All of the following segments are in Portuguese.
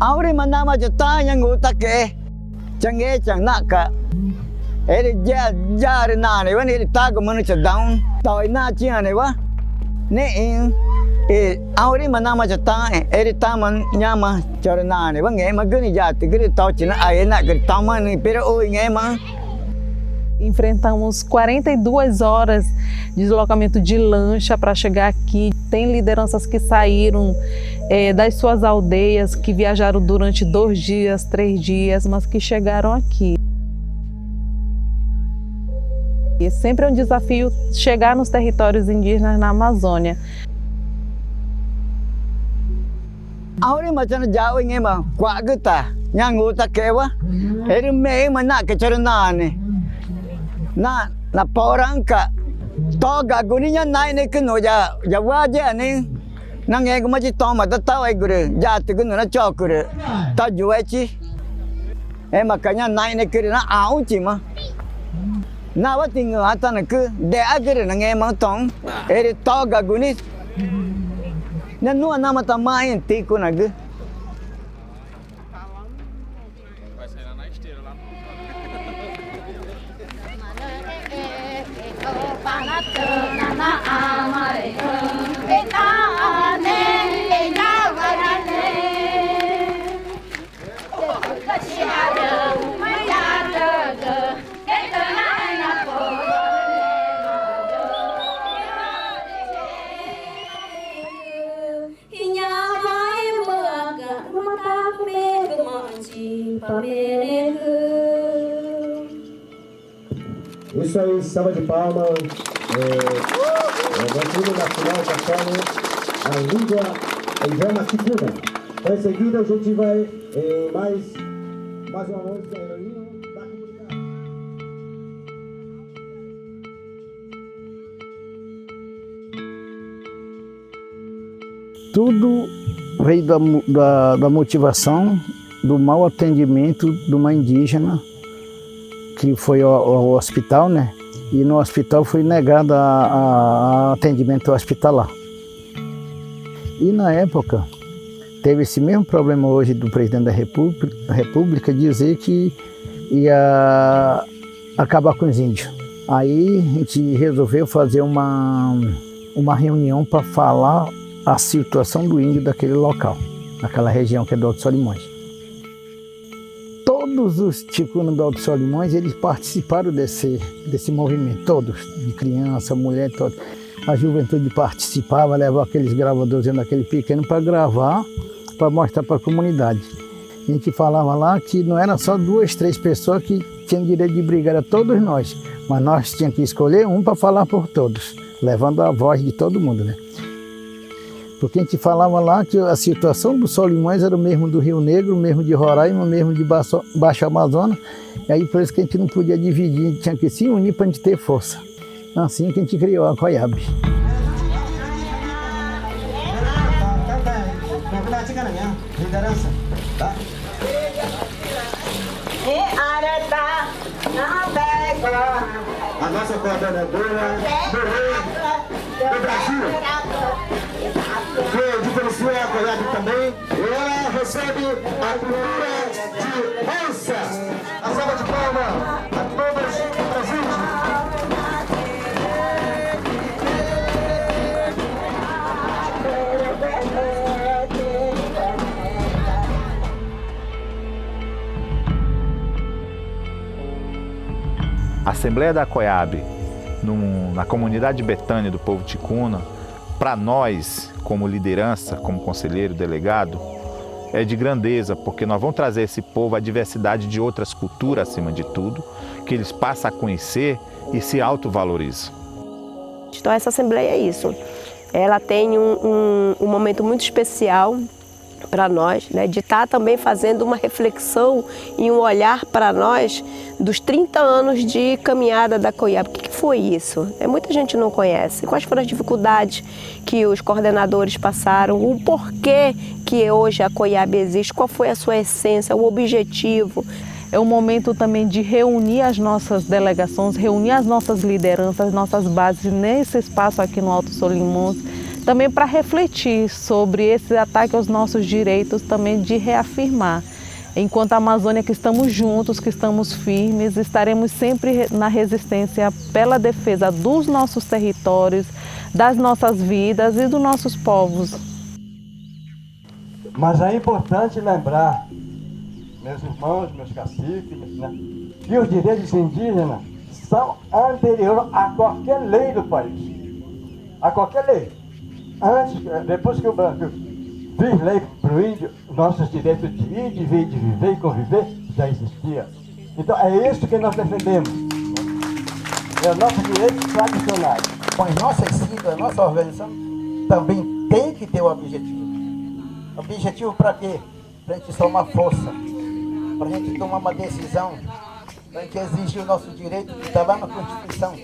Auri manama jata yang utake. Change chang naka. Eri jar na ne wani tag manu chadang. Toy na chia ne wa. Ne in auri manama jata eri taman nyama charna ne wa nge magani jati gri to china ai na gri taman pero oi nge ma. Enfrentamos 42 horas de deslocamento de lancha para chegar aqui. Tem lideranças que saíram das suas aldeias, que viajaram durante 2 dias, 3 dias, mas que chegaram aqui. E sempre é um desafio chegar nos territórios indígenas na Amazônia. Auri macam jauh nge ma, kuat kita, yang utak kewa, eri me mana kecerna ne. Na porang ka toga guninya nai ne keno ja waja ne nang e ma ji to ma ta tau ai gure ja te keno na chokure ta juwe chi e makanya nai ne kire na au chi ma na wa ting ata na ku de agire nang e ma tong e toga guni na nu na ma ta mai ti ku na gu. Isso aí, salva de palmas. Bandido Nacional cantando a língua indiana ticuna. Então, em seguida, a gente vai mais uma música heroína da comunidade. Tudo veio da motivação do mau atendimento de uma indígena que foi ao hospital, né? E no hospital foi negado a atendimento hospitalar. E na época teve esse mesmo problema hoje do presidente da República dizer que ia acabar com os índios. Aí a gente resolveu fazer uma reunião para falar a situação do índio daquele local, naquela região que é do Alto Solimões. Todos os ticunos do Alto Solimões, eles participaram desse movimento, todos, de criança, mulher, todos. A juventude participava, levava aqueles gravadores daquele pequeno para gravar, para mostrar para a comunidade. A gente falava lá que não era só 2, 3 pessoas que tinham direito de brigar, era todos nós. Mas nós tínhamos que escolher um para falar por todos, levando a voz de todo mundo, né? Porque a gente falava lá que a situação do Solimões era o mesmo do Rio Negro, o mesmo de Roraima, o mesmo de Baixo Amazonas. E aí por isso que a gente não podia dividir, a gente tinha que se unir para a gente ter força. Assim que a gente criou a COIAB. A nossa coordenadora do Brasil, que diferencia a COIAB também, e ela recebe a cultura de onça. A salva de palmas a todos presentes. A Assembleia da COIAB, na comunidade de Betânia do povo ticuna, para nós, como liderança, como conselheiro, delegado, é de grandeza, porque nós vamos trazer esse povo a diversidade de outras culturas, acima de tudo, que eles passam a conhecer e se autovalorizam. Então essa Assembleia é isso. Ela tem um momento muito especial para nós, né, de estar também fazendo uma reflexão e um olhar para nós dos 30 anos de caminhada da COIAB. O que foi isso? Muita gente não conhece. Quais foram as dificuldades que os coordenadores passaram, o porquê que hoje a COIAB existe, qual foi a sua essência, o objetivo. É um momento também de reunir as nossas delegações, reunir as nossas lideranças, as nossas bases nesse espaço aqui no Alto Solimões. também para refletir sobre esse ataque aos nossos direitos, também de reafirmar. Enquanto a Amazônia que estamos juntos, que estamos firmes, estaremos sempre na resistência pela defesa dos nossos territórios, das nossas vidas e dos nossos povos. Mas é importante lembrar, meus irmãos, meus caciques, né, que os direitos indígenas são anteriores a qualquer lei do país. A qualquer lei. Antes, depois que o Brasil fez lei para o índio, nossos direitos de ir, de vir, de viver e conviver já existia. Então é isso que nós defendemos. É o nosso direito tradicional. Com as nossas siglas, a nossa organização também tem que ter um objetivo. Objetivo para quê? Para a gente somar força, para a gente tomar uma decisão, para a gente exigir o nosso direito que está lá na Constituição.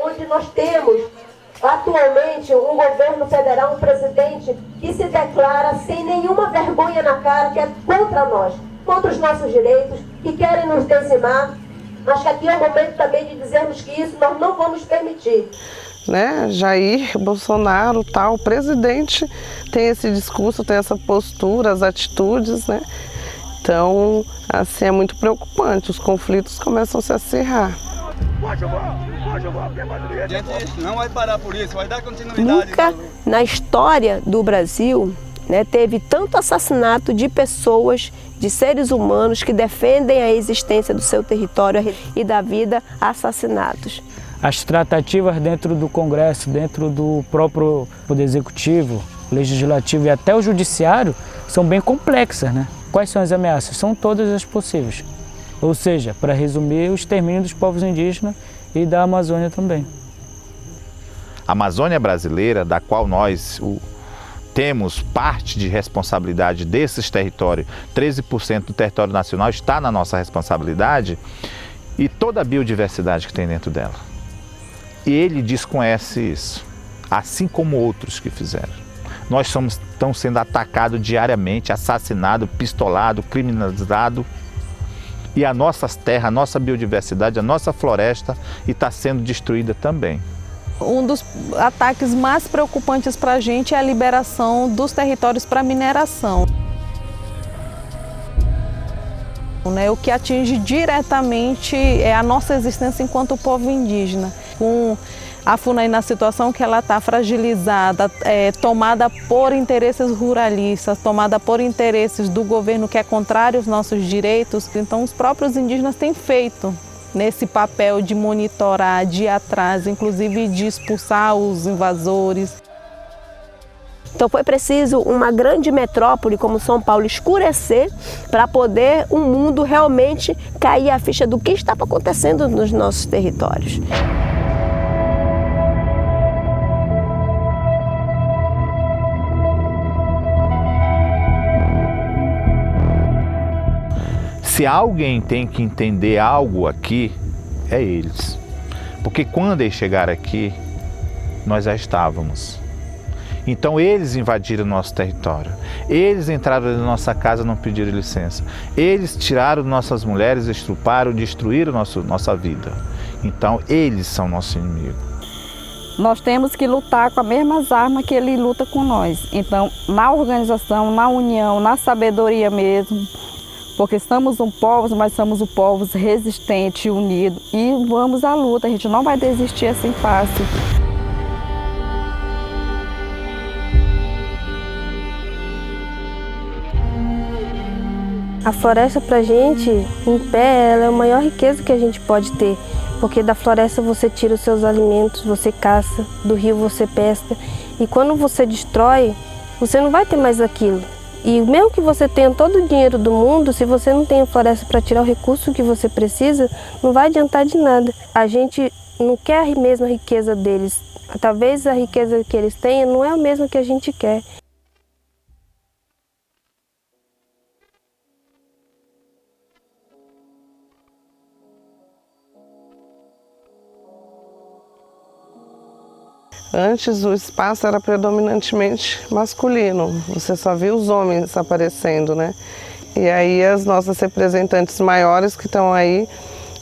Onde nós temos atualmente um governo federal, um presidente que se declara sem nenhuma vergonha na cara que é contra nós, contra os nossos direitos, que querem nos dizimar. Acho que aqui é o momento também de dizermos que isso nós não vamos permitir. Né? Jair Bolsonaro, tal, o presidente tem esse discurso, tem essa postura, as atitudes, né? Então, assim, é muito preocupante, os conflitos começam a se acirrar. A gente não vai parar por isso, vai dar continuidade. Nunca na história do Brasil, né, teve tanto assassinato de pessoas, de seres humanos que defendem a existência do seu território e da vida assassinados. As tratativas dentro do Congresso, dentro do próprio Poder Executivo, Legislativo e até o Judiciário são bem complexas, né? Quais são as ameaças? São todas as possíveis. Ou seja, para resumir, o extermínio dos povos indígenas e da Amazônia também. A Amazônia brasileira, da qual nós temos parte de responsabilidade desses territórios, 13% do território nacional está na nossa responsabilidade, e toda a biodiversidade que tem dentro dela. E ele desconhece isso, assim como outros que fizeram. Nós estamos sendo atacados diariamente, assassinados, pistolados, criminalizados, e a nossa terra, a nossa biodiversidade, a nossa floresta está sendo destruída também. Um dos ataques mais preocupantes para a gente é a liberação dos territórios para mineração. O que atinge diretamente é a nossa existência enquanto povo indígena. Com a FUNAI na situação que ela está fragilizada, tomada por interesses ruralistas, tomada por interesses do governo que é contrário aos nossos direitos, então os próprios indígenas têm feito nesse papel de monitorar, de ir atrás, inclusive de expulsar os invasores. Então foi preciso uma grande metrópole como São Paulo escurecer para poder o mundo realmente cair a ficha do que estava acontecendo nos nossos territórios. Se alguém tem que entender algo aqui, é eles. Porque quando eles chegaram aqui, nós já estávamos. Então eles invadiram nosso território. Eles entraram na nossa casa e não pediram licença. Eles tiraram nossas mulheres, estruparam, destruíram nossa vida. Então eles são nosso inimigo. Nós temos que lutar com as mesmas armas que ele luta com nós. Então, na organização, na união, na sabedoria mesmo, porque somos um povo, mas somos um povo resistente, unido, e vamos à luta, a gente não vai desistir assim fácil. A floresta pra gente, em pé, ela é a maior riqueza que a gente pode ter, porque da floresta você tira os seus alimentos, você caça, do rio você pesca, e quando você destrói, você não vai ter mais aquilo. E mesmo que você tenha todo o dinheiro do mundo, se você não tem a floresta para tirar o recurso que você precisa, não vai adiantar de nada. A gente não quer a mesma riqueza deles. Talvez a riqueza que eles tenham não é a mesma que a gente quer. Antes o espaço era predominantemente masculino, você só via os homens aparecendo, né? E aí as nossas representantes maiores que estão aí,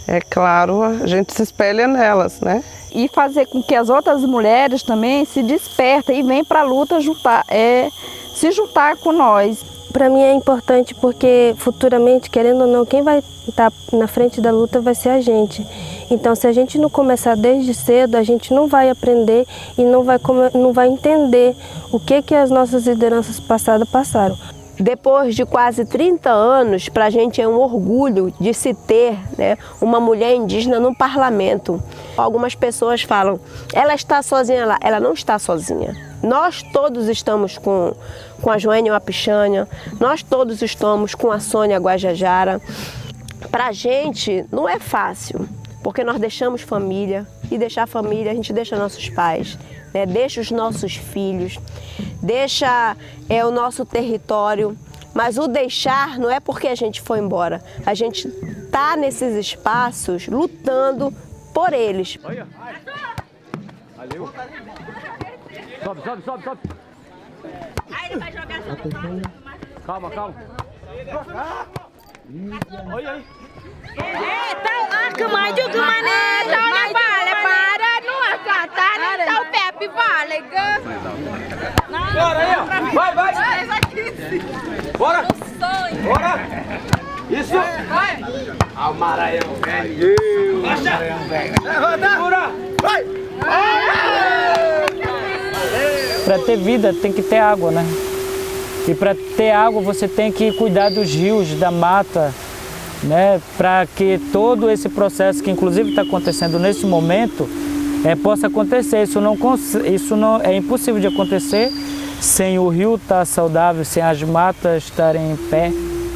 é claro, a gente se espelha nelas, né? E fazer com que as outras mulheres também se despertem e venham para a luta se juntar com nós. Para mim é importante porque futuramente, querendo ou não, quem vai estar na frente da luta vai ser a gente. Então, se a gente não começar desde cedo, a gente não vai aprender e não vai entender o que as nossas lideranças passadas passaram. Depois de quase 30 anos, para a gente é um orgulho de se ter, né, uma mulher indígena no parlamento. Algumas pessoas falam, ela está sozinha lá. Ela não está sozinha. Nós todos estamos com a Joênia Wapichana, nós todos estamos com a Sônia Guajajara. Para a gente não é fácil, porque nós deixamos família, e deixar família a gente deixa nossos pais, né? Deixa os nossos filhos, deixa o nosso território, mas o deixar não é porque a gente foi embora, a gente está nesses espaços lutando por eles. Valeu. Sobe, sobe, sobe, sobe. Aí ele vai jogar essa. Calma, calma. Olha aí. Então, que mais do que mané, então não vale, para, não acatar, então o Pepe vale. Bora aí, ó. Vai, vai. Bora. Bora. Isso. Vai. Ah, o Maranhão, velho. Maranhão, velho. Levanta. Vai. Para ter vida tem que ter água, né? E para ter água você tem que cuidar dos rios, da mata, né? Para que todo esse processo que inclusive está acontecendo nesse momento possa acontecer. Isso não é impossível de acontecer sem o rio estar saudável, sem as matas estarem em pé,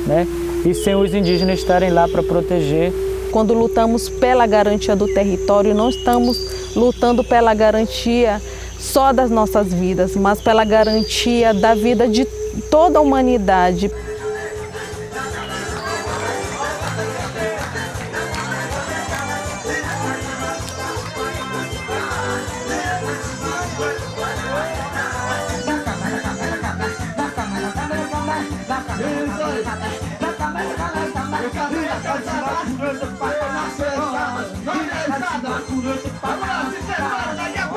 né? E sem os indígenas estarem lá para proteger. Quando lutamos pela garantia do território, não estamos lutando pela garantia só das nossas vidas, mas pela garantia da vida de toda a humanidade. Vamos lá, se separa, daqui a pouco.